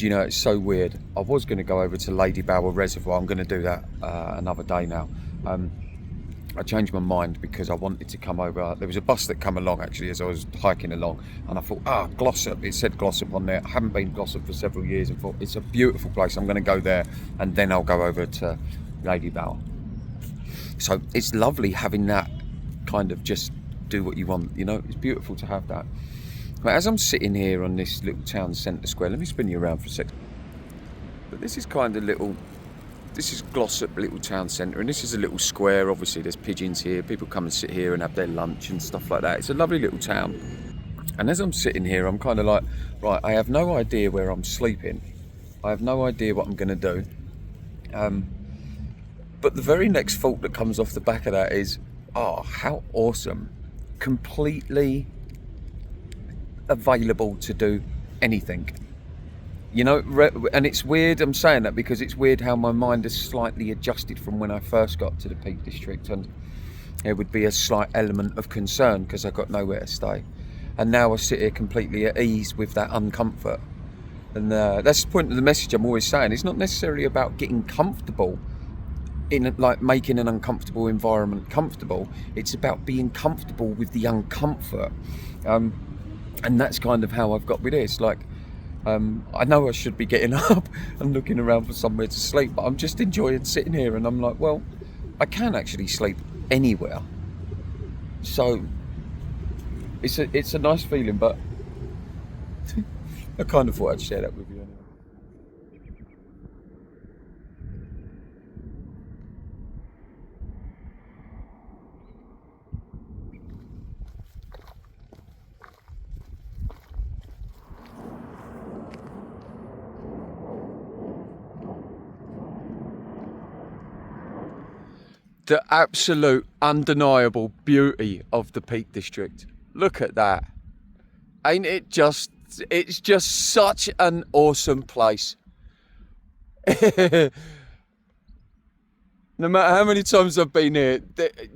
Do you know, it's so weird. I was going to go over to Lady Bower Reservoir. I'm going to do that another day now. I changed my mind because I wanted to come over. There was a bus that came along actually as I was hiking along, and I thought, Glossop. It said Glossop on there. I haven't been Glossop for several years and thought it's a beautiful place. I'm going to go there, and then I'll go over to Lady Bower. So it's lovely having that kind of just do what you want. You know, it's beautiful to have that. But as I'm sitting here on this little town centre square, let me spin you around for a sec. But this is kind of little. This is Glossop little town centre, and this is a little square. Obviously there's pigeons here, people come and sit here and have their lunch and stuff like that. It's a lovely little town. And as I'm sitting here, I'm kind of like, right, I have no idea where I'm sleeping. I have no idea what I'm going to do. But the very next thought that comes off the back of that is, how awesome. Completely available to do anything. You know, and it's weird, I'm saying that because it's weird how my mind has slightly adjusted from when I first got to the Peak District, and there would be a slight element of concern because I got nowhere to stay. And now I sit here completely at ease with that uncomfort. And that's the point of the message I'm always saying. It's not necessarily about getting comfortable in like making an uncomfortable environment comfortable. It's about being comfortable with the uncomfort. And that's kind of how I've got with this. Like, I know I should be getting up and looking around for somewhere to sleep, but I'm just enjoying sitting here, and I'm like, well, I can actually sleep anywhere. So it's a nice feeling, but I kind of thought I'd share that with you anyway. The absolute undeniable beauty of the Peak District. Look at that. Ain't it just, it's just such an awesome place. No matter how many times I've been here,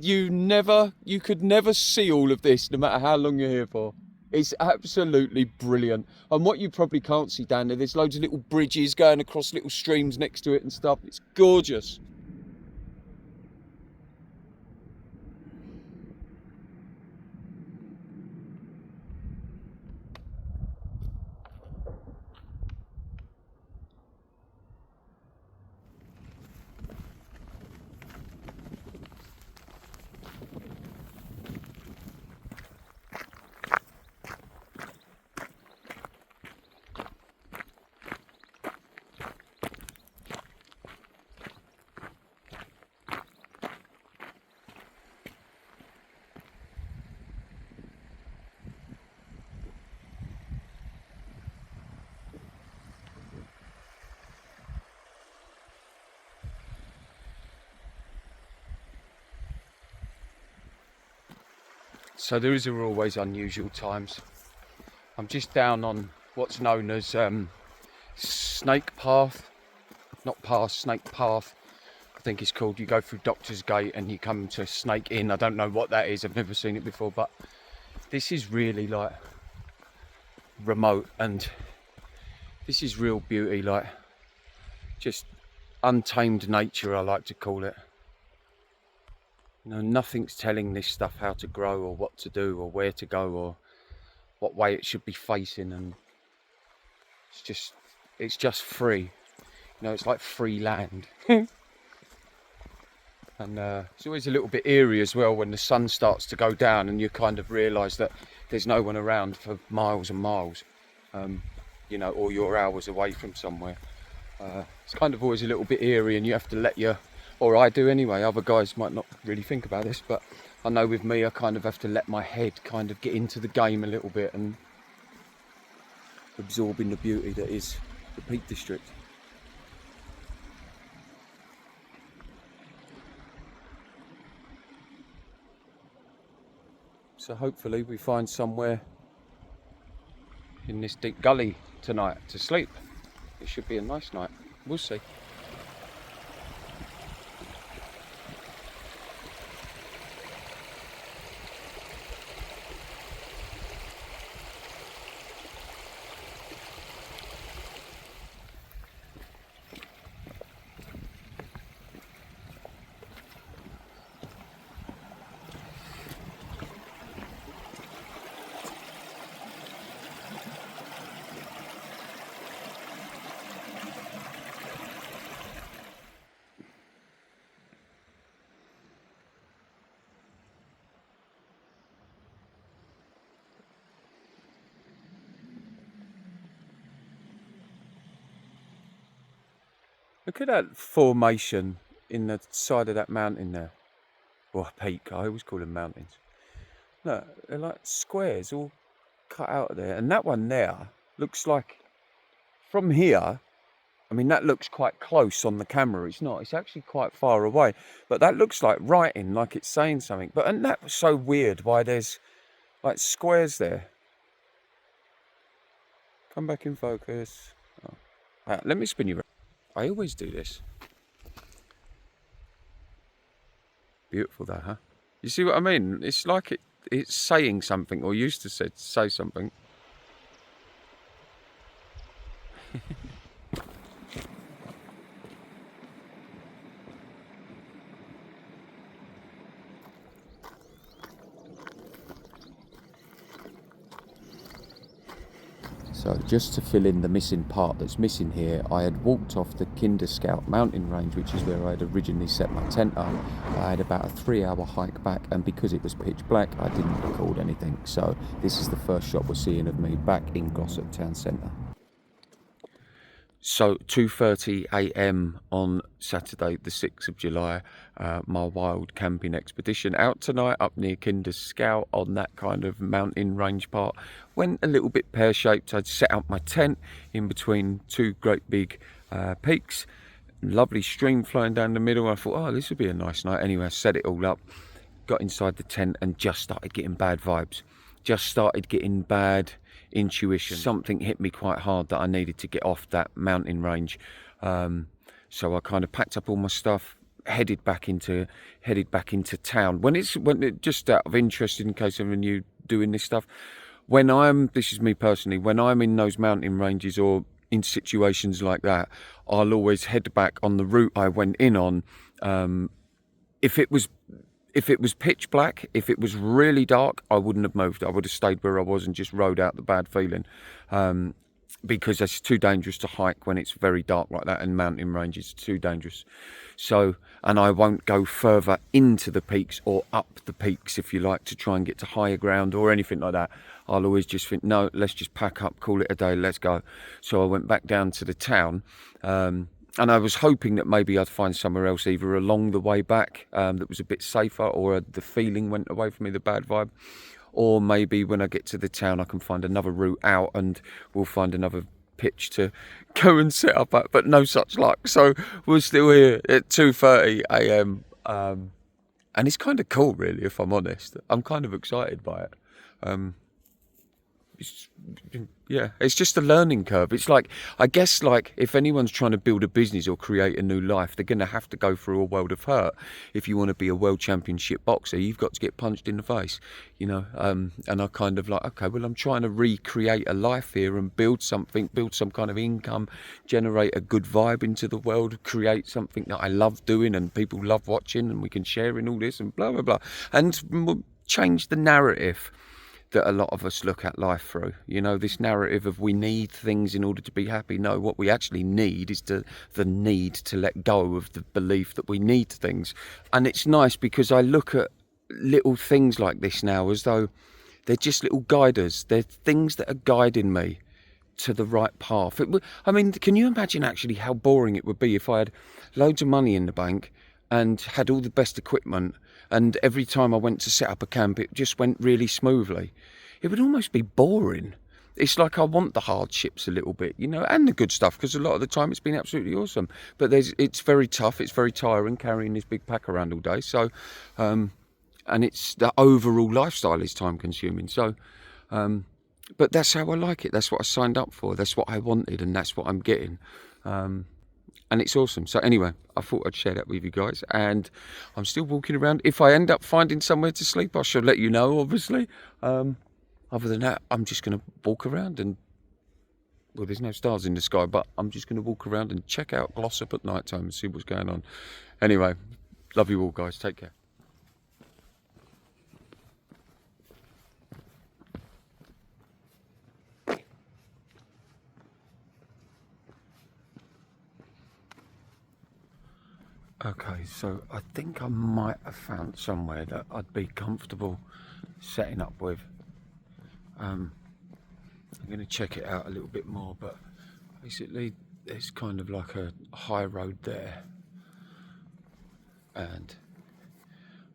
you could never see all of this no matter how long you're here for. It's absolutely brilliant. And what you probably can't see down there's loads of little bridges going across little streams next to it and stuff. It's gorgeous. So there is always unusual times. I'm just down on what's known as Snake Path. Not path, Snake Path, I think it's called. You go through Doctor's Gate and you come to Snake Inn. I don't know what that is, I've never seen it before, but this is really like remote, and this is real beauty, like just untamed nature, I like to call it. You know, nothing's telling this stuff how to grow or what to do or where to go or what way it should be facing, and it's just free. You know, it's like free land. And it's always a little bit eerie as well when the sun starts to go down and you kind of realise that there's no one around for miles and miles, you know, or you're hours away from somewhere. It's kind of always a little bit eerie, and you have to let or I do anyway, other guys might not really think about this, but I know with me I kind of have to let my head kind of get into the game a little bit and absorbing the beauty that is the Peak District. So hopefully we find somewhere in this deep gully tonight to sleep. It should be a nice night. We'll see. Look at that formation in the side of that mountain there. Or peak, I always call them mountains. Look, they're like squares all cut out of there. And that one there looks like, from here, I mean, that looks quite close on the camera. It's not, it's actually quite far away. But that looks like writing, like it's saying something. But, and that was so weird why there's like squares there. Come back in focus. Oh. Right, let me spin you around. I always do this. Beautiful though, huh? You see what I mean? It's like it's saying something, or used to say something. So just to fill in the missing part that's missing here, I had walked off the Kinder Scout mountain range, which is where I had originally set my tent up. I had about a 3-hour hike back, and because it was pitch black, I didn't record anything. So this is the first shot we're seeing of me back in Glossop town centre. So 2:30 a.m. on Saturday the 6th of July, my wild camping expedition out tonight up near Kinder Scout on that kind of mountain range part. Went a little bit pear-shaped. I'd set up my tent in between two great big peaks. Lovely stream flowing down the middle. I thought, oh, this would be a nice night. Anyway, I set it all up, got inside the tent and just started getting bad vibes. Just started getting bad intuition. Something hit me quite hard that I needed to get off that mountain range. So I kind of packed up all my stuff, headed back into town. Just out of interest, in case of you doing this stuff, this is me personally, when I'm in those mountain ranges or in situations like that, I'll always head back on the route I went in on. If it was pitch black, if it was really dark, I wouldn't have moved. I would have stayed where I was and just rode out the bad feeling, because it's too dangerous to hike when it's very dark like that, and mountain ranges are too dangerous. So, and I won't go further into the peaks or up the peaks, if you like, to try and get to higher ground or anything like that. I'll always just think, no, let's just pack up, call it a day, let's go. So I went back down to the town, and I was hoping that maybe I'd find somewhere else either along the way back that was a bit safer, or the feeling went away from me, the bad vibe. Or maybe when I get to the town, I can find another route out and we'll find another pitch to go and set up at. But no such luck. So we're still here at 2:30 a.m. And it's kind of cool, really, if I'm honest. I'm kind of excited by it. It's just a learning curve. It's like, I guess, like if anyone's trying to build a business or create a new life, they're going to have to go through a world of hurt. If you want to be a world championship boxer, you've got to get punched in the face, you know. And I kind of like, okay, well, I'm trying to recreate a life here and build something, build some kind of income, generate a good vibe into the world, create something that I love doing and people love watching, and we can share in all this and blah, blah, blah. And change the narrative that a lot of us look at life through. You know, this narrative of we need things in order to be happy. No, what we actually need is the need to let go of the belief that we need things. And it's nice because I look at little things like this now as though they're just little guiders. They're things that are guiding me to the right path. I mean, can you imagine actually how boring it would be if I had loads of money in the bank and had all the best equipment, and every time I went to set up a camp, it just went really smoothly? It would almost be boring. It's like I want the hardships a little bit, you know, and the good stuff, because a lot of the time it's been absolutely awesome. But it's very tough, it's very tiring carrying this big pack around all day. So, and it's the overall lifestyle is time consuming. So, but that's how I like it. That's what I signed up for. That's what I wanted, and that's what I'm getting. And it's awesome. So anyway, I thought I'd share that with you guys. And I'm still walking around. If I end up finding somewhere to sleep, I shall let you know, obviously. Other than that, I'm just going to walk around and, well, there's no stars in the sky, but I'm just going to walk around and check out Glossop at night time and see what's going on. Anyway, love you all, guys. Take care. Okay, so I think I might have found somewhere that I'd be comfortable setting up with. I'm going to check it out a little bit more, but basically there's kind of like a high road there, and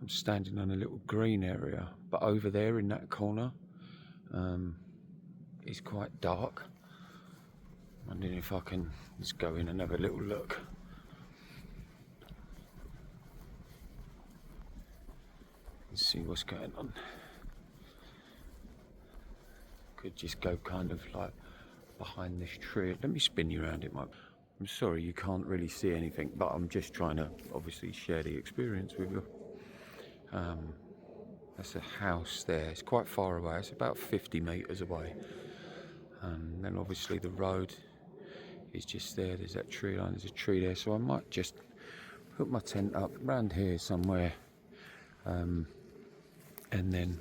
I'm standing on a little green area, but over there in that corner it's quite dark. I'm wondering if I can just go in and have a little look. Let's see what's going on. Could just go kind of like behind this tree. Let me spin you around it, Mike. I'm sorry you can't really see anything, but I'm just trying to obviously share the experience with you. That's a house there. It's quite far away. It's about 50 metres away. Then obviously the road is just there. There's that tree line. There's a tree there. So I might just put my tent up around here somewhere. And then,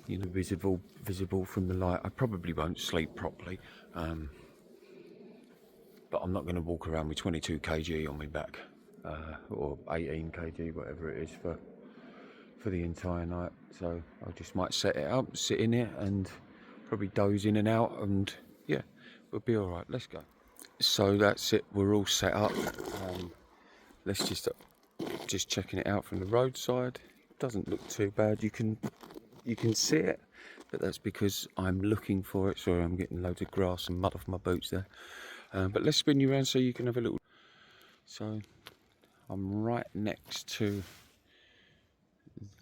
you know, visible from the light. I probably won't sleep properly. But I'm not going to walk around with 22 kg on my back. Or 18 kg, whatever it is, for the entire night. So I just might set it up, sit in it, and probably doze in and out, and yeah, we'll be all right. Let's go. So that's it. We're all set up. Let's just checking it out from the roadside. Doesn't look too bad. You can see it, but that's because I'm looking for it. Sorry, I'm getting loads of grass and mud off my boots there. But let's spin you around so you can have a little. So I'm right next to.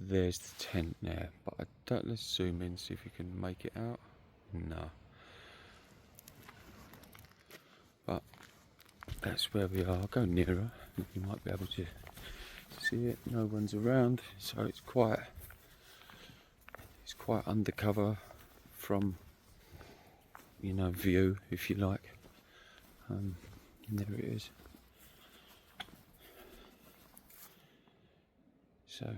There's the tent there, but I don't. Let's zoom in, see if you can make it out. No. But that's where we are. I'll go nearer. You might be able to see it. No one's around, so it's quite undercover from, you know, view, if you like. And there it is. So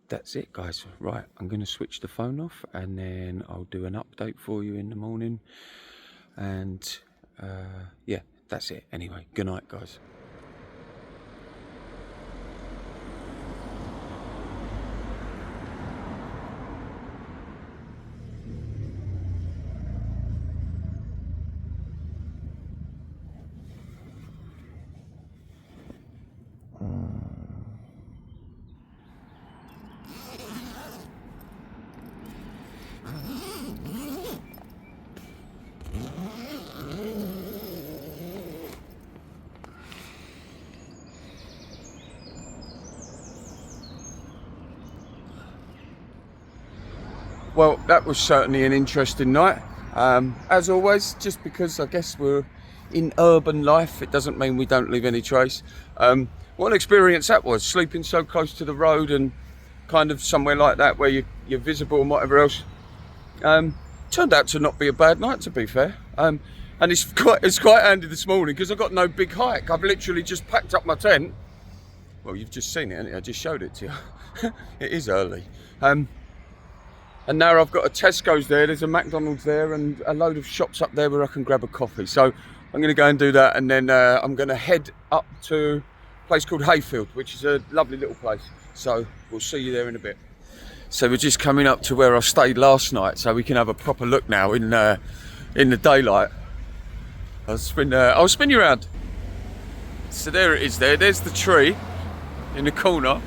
that's it, guys. Right, I'm going to switch the phone off, and then I'll do an update for you in the morning. And yeah, that's it. Anyway, good night, guys. Well, that was certainly an interesting night. As always, just because I guess we're in urban life, it doesn't mean we don't leave any trace. What an experience that was, sleeping so close to the road and kind of somewhere like that where you're visible and whatever else. Turned out to not be a bad night, to be fair. And it's quite handy this morning because I've got no big hike. I've literally just packed up my tent. Well, you've just seen it, haven't you? I just showed it to you. It is early. And now I've got a Tesco's there, there's a McDonald's there, and a load of shops up there where I can grab a coffee. So I'm going to go and do that, and then I'm going to head up to a place called Hayfield, which is a lovely little place. So we'll see you there in a bit. So we're just coming up to where I stayed last night, so we can have a proper look now in the daylight. I'll spin you around. So there it is. There's the tree in the corner.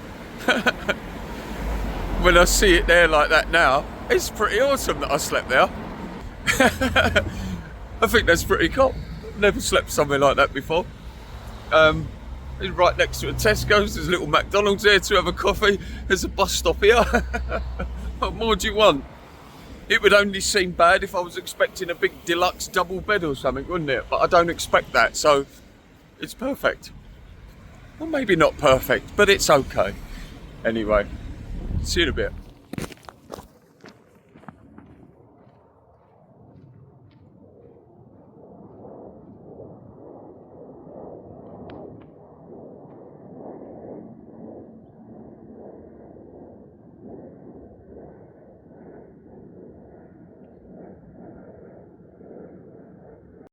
When I see it there like that now, it's pretty awesome that I slept there. I think that's pretty cool. Never slept somewhere like that before. It's right next to a Tesco's. There's a little McDonald's there to have a coffee. There's a bus stop here. What more do you want? It would only seem bad if I was expecting a big deluxe double bed or something, wouldn't it? But I don't expect that, so it's perfect. Well, maybe not perfect, but it's okay. Anyway, see you in a bit.